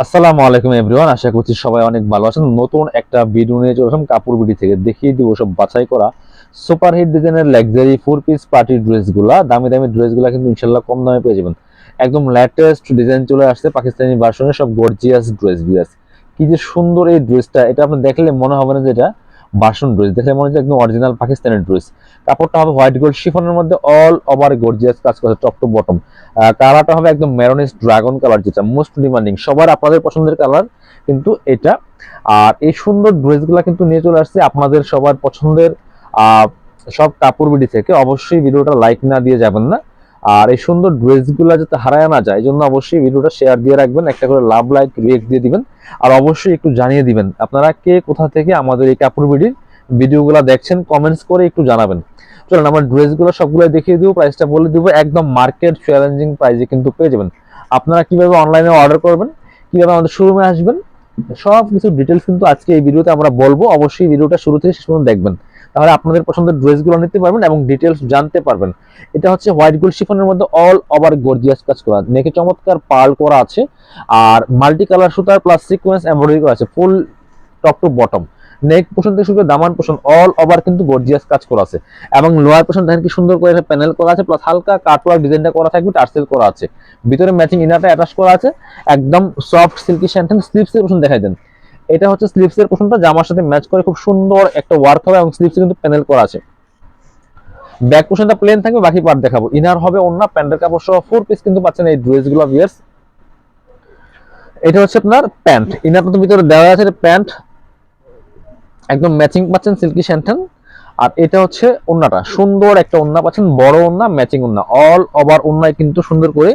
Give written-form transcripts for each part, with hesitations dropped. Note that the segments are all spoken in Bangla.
আসসালামু আলাইকুম এভরিওয়ান, আশা করছি সবাই অনেক ভালো আছেন। নতুন একটা ভিডিও নিয়ে চলে আসলাম কাপড় বিডি থেকে। দেখিয়ে দিব সব বাছাই করা সুপার হিট ডিজাইনের লাক্সারি 4 পিস পার্টি ড্রেসগুলা। দামি দামি ড্রেসগুলা কিন্তু ইনশাল্লাহ কম দামে পেয়ে যাবেন। একদম লেটেস্ট ডিজাইন চলে আসছে পাকিস্তানি ভার্সনে, সব গর্জিয়াস ড্রেস বিয়াস। কি যে সুন্দর এই ড্রেসটা, এটা আপনি দেখলে মনে হবে না যে এটা ভার্সন ড্রেস, দেখলে মনে হচ্ছে একদম অরিজিনাল পাকিস্তানি ড্রেস। কাপড়টা হবে হোয়াইট গোল্ড শিফনের মধ্যে, অল ওভার গর্জিয়াস কাজ করা টপ টু বটম। কালারটা হবে একদম ম্যারোনিস ড্রাগন কালার, যেটা মোস্ট ডিমান্ডিং, সবার আপনাদের পছন্দের কালার কিন্তু এটা। আর এই সুন্দর ড্রেসগুলো কিন্তু নিয়ে চলে আসছে আপনাদের সবার পছন্দের সব কাপড় বিডি থেকে। অবশ্যই ভিডিওটা লাইক না দিয়ে যাবেন না। আর এই সুন্দর ড্রেসগুলো যাতে হারায় না যায়, এই জন্য অবশ্যই ভিডিওটা শেয়ার দিয়ে রাখবেন, একটা করে লাভ লাইক রিয়েক্ট দিয়ে দিবেন। আর অবশ্যই একটু জানিয়ে দিবেন আপনারা কে কোথা থেকে আমাদের এই কাপড় বিডির ভিডিওগুলো দেখছেন, কমেন্টস করে একটু জানাবেন। চলুন আমার ড্রেসগুলো সবগুলো দেখিয়ে দিব, প্রাইসটা বলে দিব। একদম মার্কেট চ্যালেঞ্জিং প্রাইসে কিন্তু পেয়ে যাবেন। আপনারা কিভাবে অনলাইনে অর্ডার করবেন, কিভাবে আমাদের শোরুমে আসবেন, সব কিছু ডিটেলস কিন্তু আজকে এই ভিডিওতে আমরা বলবো। অবশ্যই ভিডিওটা শুরু থেকে শেষ পর্যন্ত দেখবেন, তাহলে আপনাদের পছন্দের ড্রেসগুলো নিতে পারবেন এবং ডিটেলস জানতে পারবেন। এটা হচ্ছে হোয়াইট গোল্ড শিফনের মধ্যে অল ওভার গর্জিয়াস কাজ করা, নেকে চমৎকার পার্ল করা আছে, আর মাল্টি কালার সুতার প্লাস সিকোয়েন্স এমব্রয়ডারি করা আছে full top to bottom. Neck portion থেকে শুরু করে দামান পোর্শন অল ওভার কিন্তু গর্জিয়াস কাজ করা আছে, এবং লোয়ার পোর্শন দেখেন কি সুন্দর করে প্যানেল করা আছে, প্লাস হালকা কাটওয়ার্ক ডিজাইনটা করা থাকবে, টার্সেল করা আছে, ভিতরে ম্যাচিং ইনারটা অ্যাটাচ করা আছে। একদম সফট সিল্কি স্যান্টেন। স্লিভসের পোর্শন দেখাই দেন, এটা হচ্ছে স্লিভসের পোর্শনটা জামার সাথে ম্যাচ করে খুব সুন্দর একটা ওয়ার্ক হবে, এবং স্লিভসে কিন্তু প্যানেল করা আছে। ব্যাক পোর্শনটা প্লেন থাকবে, বাকি পার্ট দেখাবো। ইনার হবে ওন্না, প্যান্টের কাপড় সহ 4 পিস কিন্তু পাচ্ছেন এই ড্রেসগুলো ভিউয়ার্স। এটা হচ্ছে আপনার প্যান্ট, ইনারটা তো ভিতরে দেওয়া আছে, প্যান্ট একদম ম্যাচিং পাচ্ছেন সিল্কি স্যান্টেন। আর এটা হচ্ছে ওন্নাটা, সুন্দর একটা ওন্না পাচ্ছেন, বড় ওন্না, ম্যাচিং ওন্না, অল ওভার ওন্নায় কিন্তু সুন্দর করে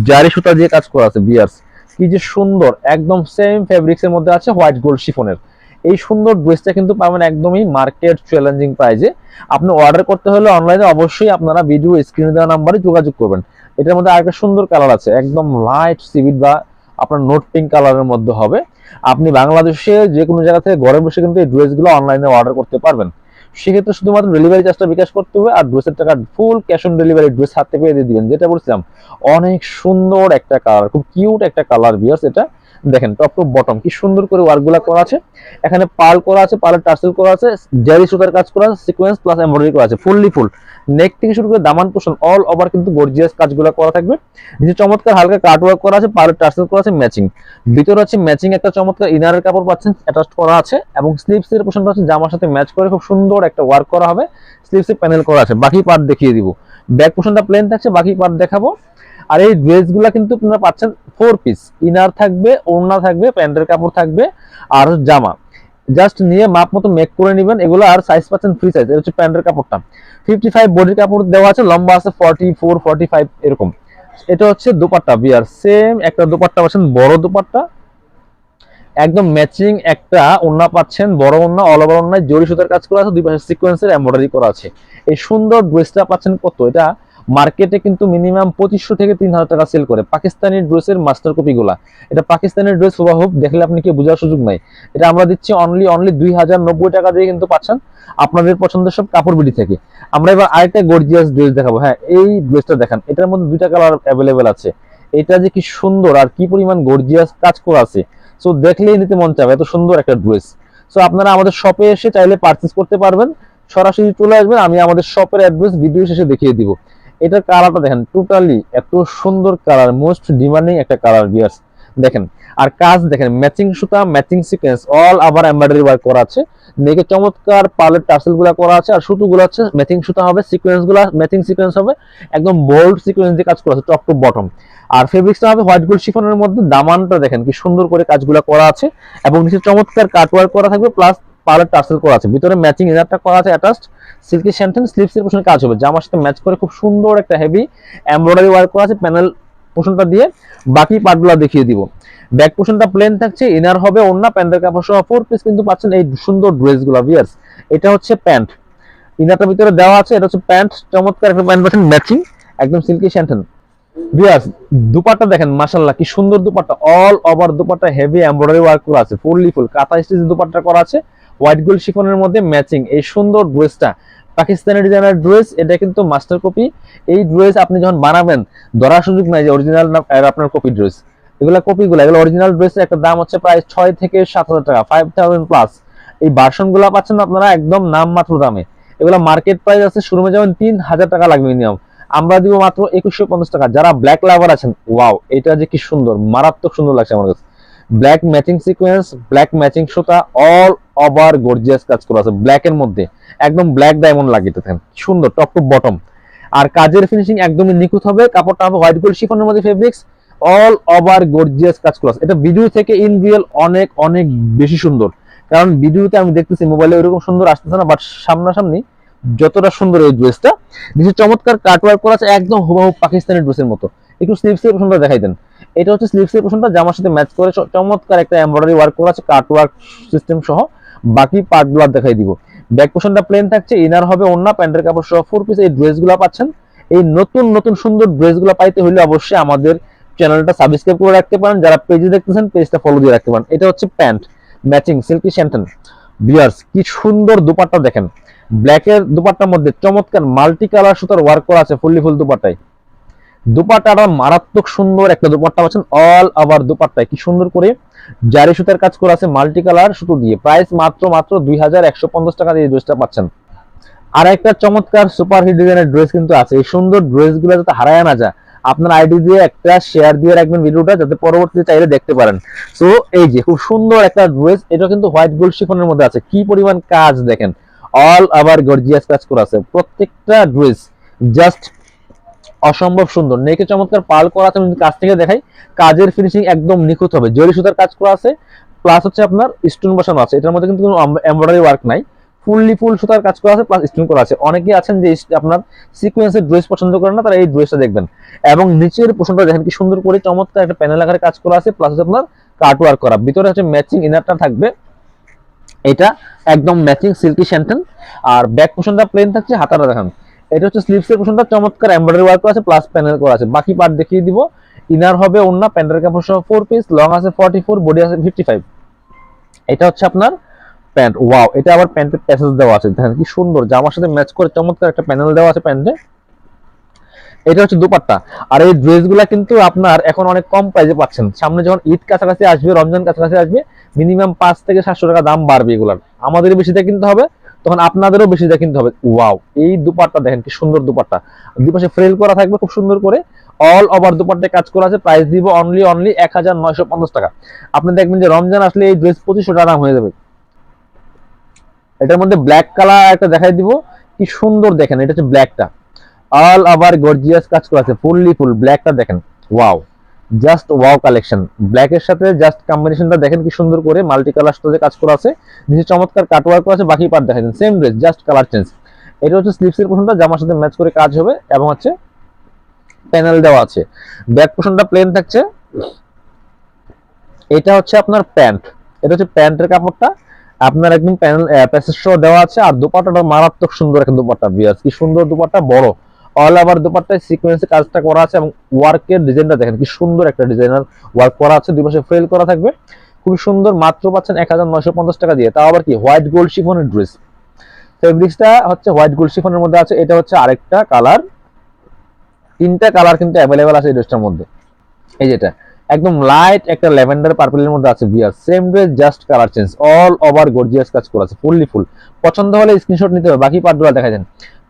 জারি সুতা দিয়ে কাজ করা আছে বিয়ার্স। কি যে সুন্দর, একদম সেম ফেব্রিক্স এর মধ্যে আছে হোয়াইট গোল্ড শিফনের। এই সুন্দর ড্রেসটা কিন্তু পাবেন একদমই মার্কেট চ্যালেঞ্জিং প্রাইজে। আপনি অর্ডার করতে হলে অনলাইনে অবশ্যই আপনারা ভিডিও স্ক্রিনে দেওয়া নাম্বারে যোগাযোগ করবেন। এটার মধ্যে আরেকটা সুন্দর কালার আছে, একদম লাইট সিভিট বা আপনার নোট পিঙ্ক কালারের মধ্যে হবে। আপনি বাংলাদেশে যে কোনো জায়গা থেকে ঘরে বসে কিন্তু এই ড্রেসগুলো অনলাইনে অর্ডার করতে পারবেন। সেক্ষেত্রে শুধুমাত্র ডেলিভারি চার্জটা বিকাশ করতে হবে, আর ড্রেসের টাকা full cash on delivery dress হাতে পেয়ে দিয়ে দিবেন। যেটা বলছিলাম, অনেক সুন্দর একটা কালার, খুব কিউট একটা কালার বিয়ার্স। এটা দেখেন টপ টু বটম কি সুন্দর করে ওয়ার্কগুলা করা আছে, এখানে পার্ল করা আছে, পার্লের টার্সেল করা আছে, জারি সুতার কাজ করা আছে, সিকোয়েন্স প্লাস এমব্রয়ডারি করা আছে ফুললি ফুল। নেক থেকে শুরু করে দামান পোর্শন অল ওভার কিন্তু গর্জিয়াস কাজগুলো করা থাকবে। নিচে চমৎকার হালকা কাট ওয়ার্ক করা আছে, পার্লের টার্সেল করা আছে ম্যাচিং। ভিতরে হচ্ছে ম্যাচিং একটা চমৎকার ইনারের কাপড় পাচ্ছেন অ্যাটাচ করা আছে, এবং স্লিভস এর পোর্শনটা হচ্ছে জামার সাথে ম্যাচ করে খুব সুন্দর একটা ওয়ার্ক করা হবে। স্লিভসে প্যানেল করা আছে, বাকি পার্ট দেখিয়ে দিব। ব্যাক পোর্শনটা প্লেন থাকছে, বাকি পার্ট দেখাবো। আর এই ড্রেসগুলা কিন্তু আপনারা পাচ্ছেন 4 পিস, ইনার থাকবে, ওড়না থাকবে, প্যান্টের কাপড় থাকবে, আর জামা। জাস্ট নিয়ে মাপ মতো মেক করে নেবেন এগুলো। আর সাইজ পাচ্ছেন ফ্রি সাইজ। এটা হচ্ছে প্যান্টের কাপড়টা 55 বডির কাপড় দেওয়া আছে, লম্বা আছে 44 45 এরকম। এটা হচ্ছে দোপাট্টা বিয়ার, সেম একটা দোপাট্টা পাচ্ছেন, বড় দোপাট্টা, একদম ম্যাচিং একটা ওন্না পাচ্ছেন, বড় ওন্না, অল ওভার ওন্নায় জরি সুতার কাজ করা আছে, দুই পাশে সিকোয়েন্সের এমব্রয়ডারি করা আছে। এই সুন্দর ড্রেসটা পাচ্ছেন কত, এটা মার্কেটে কিন্তু মিনিমাম 2500 থেকে 3000 টাকা সেল করে পাকিস্তানি ড্রেসের মাস্টার কপি গুলা। এটা পাকিস্তানি ড্রেস হুবহু দেখলে আপনি কি বোঝার সুযোগ নাই। এটা আমরা দিচ্ছি অনলি 2090 টাকা দিয়ে কিন্তু পাচ্ছেন আপনাদের পছন্দের সব কাপড় বিডি থেকে। আমরা এবার আরেকটা গর্জিয়াস ড্রেস দেখাবো। হ্যাঁ, এই ড্রেসটা দেখেন, এটার মধ্যে দুইটা কালার অ্যাভেলেবেল আছে। এটা যে কি সুন্দর আর কি পরিমাণ গর্জিয়াস কাজ করা আছে, সো দেখলেই নিতে মন চাবে, এত সুন্দর একটা ড্রেস। সো আপনারা আমাদের শপে এসে চাইলে পারচেজ করতে পারবেন, সরাসরি চলে আসবেন, আমি আমাদের শপের অ্যাড্রেস ভিডিও শেষে দেখিয়ে দিব। এটার কালারটা দেখেন, টোটালি এত সুন্দর কালার, মোস্ট ডিমান্ডিং একটা কালার ভিউয়ার্স। দেখেন, আর কাজ দেখেন, ম্যাচিং সুতা, ম্যাচিং সিকোয়েন্স, অল আবার এমব্রয়ডারি ওয়ার্ক করা আছে। নেকে চমৎকার পার্লের টার্সেল গুলা করা আছে, আর সুতোগুলো হচ্ছে ম্যাচিং সুতা হবে, সিকোয়েন্স গুলা ম্যাচিং সিকোয়েন্স হবে, একদম বোল্ড সিকোয়েন্স দিয়ে কাজ করা আছে টপ টু বটম। আর ফেব্রিক্সটা হবে হোয়াইট গোল্ড শিফনের মধ্যে। দামানটা দেখেন কি সুন্দর করে কাজগুলো করা আছে, এবং নিচে চমৎকার কাটওয়ার্ক করা থাকবে, প্লাস পার্লের টার্সেল করা আছে, ভিতরে ম্যাচিং ইনারটা করা আছে অ্যাটাচড, সিল্কি স্যান্টেন। স্লিভসের পোর্শনে কাজ হবে, জামার সাথে ম্যাচ করে খুব সুন্দর একটা হেভি এমব্রয়ডারি ওয়ার্ক করা আছে প্যানেল পোর্শনটা দিয়ে। বাকি পার্টগুলো দেখিয়ে দিব। ব্যাক পোর্শনটা প্লেন থাকছে, ইনার হবে ওন্না, প্যান্টের কাপড় সহ 4 পিস কিন্তু পাচ্ছেন এই সুন্দর ড্রেসগুলো ভিউয়ার্স। এটা হচ্ছে প্যান্ট, ইনারটা ভিতরে দেওয়া আছে, এটা হচ্ছে প্যান্ট, চমৎকার একটা প্যান্ট পাচ্ছেন ম্যাচিং, একদম সিল্কি স্যান্টেন। ভিউয়ার্স, দুপাট্টা দেখেন মাশাআল্লাহ কি সুন্দর dupatta, all over dupatta heavy embroidery work করা আছে, ফুললি ফুল কাঁথা স্টিচ দুপাট্টা করা আছে, হোয়াইট গোল্ড শিফনের মধ্যে ম্যাচিং। এই সুন্দর ড্রেসটা পাকিস্তানি ডিজাইনার ড্রেস, এটা কিন্তু মাস্টার কপি। এই ড্রেস আপনি যখন বানাবেন ধরার সুযোগ নাই যে অরিজিনাল না আপনার কপি ড্রেস। এগুলা কপিগুলো, এগুলো অরিজিনাল ড্রেসের একটা দাম হচ্ছে প্রায় 6 থেকে 7 হাজার টাকা, 5000 প্লাস। এই ভার্সন গুলা পাচ্ছেন আপনারা একদম নামমাত্র দামে। এগুলো মার্কেট প্রাইস আছে শোরুমে যেমন 3000 টাকা লাগবে মিনিমাম, আমরা দিব মাত্র 2150 টাকা। যারা ব্ল্যাক লাভার আছেন, ওয়াও এটা যে কি সুন্দর, মারাত্মক সুন্দর লাগছে আমার কাছে। Black matching sequence, black matching সুতা, অল ওভার গর্জিয়াস কাজ করা আছে ব্ল্যাক এর মধ্যে, একদম ব্ল্যাক ডায়মন্ড লাগিয়ে দেখেন সুন্দর টপ টু বটম। আর কাজের ফিনিশিং একদমই নিখুঁত হবে, কাপড়টা হবে হোয়াইট গোল্ড শিফনের মধ্যে ফেব্রিক্স, অল ওভার গর্জিয়াস কাজ করা আছে। এটা ভিডিও থেকে ইন রিয়েল অনেক অনেক বেশি সুন্দর, কারণ ভিডিওতে আমি দেখতেছি মোবাইলে ওইরকম সুন্দর আসতেছে না, বাট সামনাসামনি যতটা সুন্দর এই ড্রেসটা। নিচে চমৎকার কাট ওয়ার্ক করা আছে একদম হুবহু পাকিস্তানি ড্রেসের মতো। একটু স্লিভস এর পোর্শনটা দেখাই দেন। এটা হচ্ছে স্লিভস এর পোর্শনটা, জামার সাথে ম্যাচ করে চমৎকার একটা এমব্রয়ডারি ওয়ার্ক করা আছে কাট ওয়ার্ক সিস্টেম সহ। বাকি পার্টগুলো দেখাই দিব। ব্যাক পোর্শনটা প্লেন থাকছে, ইনার হবে ওন্না, প্যান্টের কাপড় সহ 4 পিস এই ড্রেসগুলো পাচ্ছেন। এই নতুন নতুন সুন্দর ড্রেসগুলো পাইতে হলে অবশ্যই আমাদের চ্যানেলটা সাবস্ক্রাইব করে রাখতে পারেন, যারা পেজে দেখতেছেন পেজটা ফলো দিয়ে রাখতে পারেন। এটা হচ্ছে প্যান্ট ম্যাচিং সিল্কি শ্যান্টন। বিয়ার্স কি সুন্দর দুপাট্টা দেখেন, ব্ল্যাকের দুপাট্টার মধ্যে চমৎকার মাল্টি কালার সুতার ওয়ার্ক করা আছে ফুললি ফুল দুপাট্টায়। দুপাট্টাটা মারাত্মক সুন্দর একটা দুপাট্টা পাচ্ছেন, অল ওভার দুপাট্টায় কি সুন্দর করে জারি সুতার কাজ করা আছে মাল্টি কালার সুতো দিয়ে। প্রাইস মাত্র মাত্র 2150 টাকা দিয়ে এই ড্রেসটা পাচ্ছেন। আর একটা চমৎকার সুপার হিট ডিজাইনের ড্রেস কিন্তু আছে। এই সুন্দর ড্রেসগুলো যাতে হারায় না যায়, আপনার আইডি দিয়ে একটা শেয়ার দিয়ে রাখবেন ভিডিওটা, যাতে পরবর্তীতে চাইলে দেখতে পারেন। সো এই যে খুব সুন্দর একটা ড্রেস, এটা কিন্তু হোয়াইট গোল্ড শিফনের মধ্যে আছে। কি পরিমাণ কাজ দেখেন, অল ওভার গর্জিয়াস কাজ করা আছে প্রত্যেকটা ড্রেস, জাস্ট অসম্ভব সুন্দর। নেকে চমৎকার পাল করা আছে, আমি কাছ থেকে দেখাই, কাজের ফিনিশিং একদম নিখুঁত হবে। জরি সুতার কাজ করা আছে, প্লাস হচ্ছে আপনার স্টোন বসানো আছে। এটার মধ্যে কিন্তু কোনো এমব্রয়ডারি ওয়ার্ক নাই, ফুললি ফুল সুতার কাজ করা আছে প্লাস স্টোন করা আছে। অনেকেই আছেন যে আপনার সিকোয়েন্সের ড্রেস পছন্দ করেন না, তারা এই ড্রেসটা দেখবেন। এবং নিচের পোর্শনটা দেখেন কি সুন্দর করে চমৎকার একটা প্যানেল আকারে কাজ করা আছে, প্লাস আপনার কাট ওয়ার্ক করা। ভিতরে হচ্ছে ম্যাচিং ইনারটা থাকবে, এটা একদম ম্যাচিং সিল্কি শ্যান্টন। আর ব্যাক পোর্শনটা প্লেন থাকছে, হাতাটা দেখান। এটা হচ্ছে স্লিভসের পোর্শনটা চমৎকার এমব্রয়ডারি ওয়ার্ক করা আছে প্লাস প্যানেল করা আছে। বাকি পার্ট দেখিয়ে দিব। ইনার হবে ওন্না, প্যান্টের কাপড় সহ 4 পিস, লং আছে 44, বডি আছে 55। এটা হচ্ছে আপনার প্যান্ট। ওয়াও এটা আবার প্যান্টের প্যাসেজ দেওয়া আছে, দেখেন কি সুন্দর, জামার সাথে ম্যাচ করে চমৎকার একটা প্যানেল দেওয়া আছে প্যান্টে। এটা হচ্ছে দুপাট্টা। আর এই ড্রেসগুলো কিন্তু আপনার এখন অনেক কম প্রাইসে পাচ্ছেন। সামনে যখন ঈদ কাছাকাছি আসবে, রমজান কাছাকাছি আসবে, মিনিমাম 5 থেকে 700 টাকা দাম বাড়বে এগুলার। আমাদেরও বেশি দিয়ে কিনতে হবে, তখন আপনাদেরও বেশি দিয়ে কিনতে হবে। ওয়াও এই দুপাট্টা দেখেন কি সুন্দর দুপাট্টা, দুই পাশে ফ্রেল করা থাকবে খুব সুন্দর করে, অল ওভার দুপাট্টায় কাজ করা আছে। প্রাইস দিব অনলি 1950 টাকা। আপনি দেখবেন যে রমজান আসলে এই ড্রেস 2500 টাকা দাম হয়ে যাবে। এটার মধ্যে ব্ল্যাক কালার একটা দেখাই দিব, কি সুন্দর দেখেন, এটা হচ্ছে ব্ল্যাকটা, অল ওভার গর্জিয়াস কাজ করা আছে ফুললি ফুল। ব্ল্যাকটা দেখেন, ওয়াও জাস্ট ওয়াও কালেকশন। ব্ল্যাকের সাথে জাস্ট কম্বিনেশনটা দেখেন কি সুন্দর করে মাল্টি কালার সাথে কাজ করা আছে, নিচে চমৎকার কাটওয়ার্ক করা আছে। বাকি পার্ট দেখাই দেন, same dress just colour change. এটা হচ্ছে স্লিভসের পোর্শনটা, জামার সাথে ম্যাচ করে কাজ হবে এবং হচ্ছে প্যানেল দেওয়া আছে। ব্যাক পোর্শনটা প্লেন থাকছে। এটা হচ্ছে আপনার প্যান্ট, এটা হচ্ছে প্যান্টের কাপড়টা আপনার একদম প্যানেল প্যাসেজ সহ দেওয়া আছে। আর দুপাট্টাটা মারাত্মক সুন্দর একটা দুপাট্টা, বিয়ার্স কি সুন্দর দুপাট্টা, বড় অল ওভার দুপাট্টায় সিকোয়েন্সে কাজটা করা আছে এবং ওয়ার্কের ডিজাইনটা দেখেন কি সুন্দর একটা ডিজাইনার ওয়ার্ক করা আছে, দুই পাশে ফ্রেল করা থাকবে, খুব সুন্দর। মাত্র পাচ্ছেন 1950 টাকা দিয়ে, তাও আবার কি হোয়াইট গোল্ড শিফনের ড্রেস। ফেব্রিক্সটা হচ্ছে হোয়াইট গোল্ড শিফনের মধ্যে আছে। এটা হচ্ছে আরেকটা কালার, 3টা কালার কিন্তু অ্যাভেলেবেল আছে এই ড্রেসটার মধ্যে। এই যেটা একদম লাইট একটা ল্যাভেন্ডার পার্পলের মধ্যে আছে, বিয়ার same dress just colour change, all over gorgeous কাজ করা আছে ফুললি ফুল। পছন্দ হলে স্ক্রিনশট নিতে হবে, বাকি পার্টগুলো দেখাই দেন।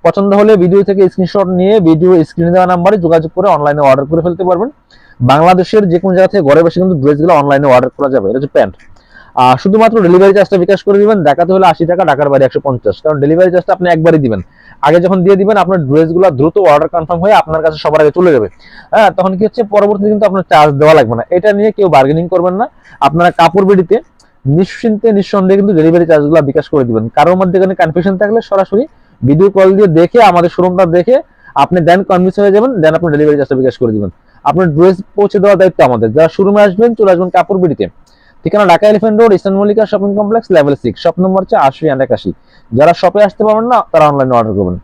পছন্দ হলে ভিডিও থেকে স্ক্রিনশট নিয়ে ভিডিও স্ক্রিনে দেওয়া নাম্বারে যোগাযোগ করে অনলাইনে অর্ডার করে ফেলতে পারবেন। বাংলাদেশের যে কোনো জায়গা থেকে ঘরে বসে কিন্তু ড্রেসগুলো অনলাইনে অর্ডার করা যাবে। এটা হচ্ছে প্যান্ট। শুধুমাত্র ডেলিভারি চার্জটা বিকাশ করে দিবেন, ঢাকাতে হলে 80 টাকা, ঢাকার বাইরে 150, কারণ ডেলিভারি চার্জটা আপনি একবারই দিবেন। আগে যখন দিয়ে দিবেন আপনার ড্রেসগুলো দ্রুত অর্ডার কনফার্ম হয়ে আপনার কাছে সবার আগে চলে যাবে। হ্যাঁ, তখন কি হচ্ছে পরবর্তীতে কিন্তু আপনার চার্জ দেওয়া লাগবে না। এটা নিয়ে কেউ বার্গেনিং করবেন না, আপনারা কাপড় বিডিতে নিশ্চিন্তে নিঃসন্দেহে কিন্তু ডেলিভারি চার্জগুলো বিকাশ করে দিবেন। কারোর মধ্যে এখানে কনফিউশন থাকলে সরাসরি ভিডিও কল দিয়ে দেখে আমাদের শোরুমটা দেখে আপনি দেন কনভিন্স হয়ে যাবেন, দেন আপনার ডেলিভারি চার্জটা বিকাশ করে দিবেন। আপনার ড্রেস পৌঁছে দেওয়ার দায়িত্ব আমাদের। যারা শোরুমে আসবেন চলে আসবেন কাপড় বিডিতে, ঠিকানা Dhaka elephant road, eastern Mallika shopping complex, level 6, shop number হচ্ছে 80 and 81। যারা শপে আসতে পারবেন না তারা অনলাইনে অর্ডার করবেন।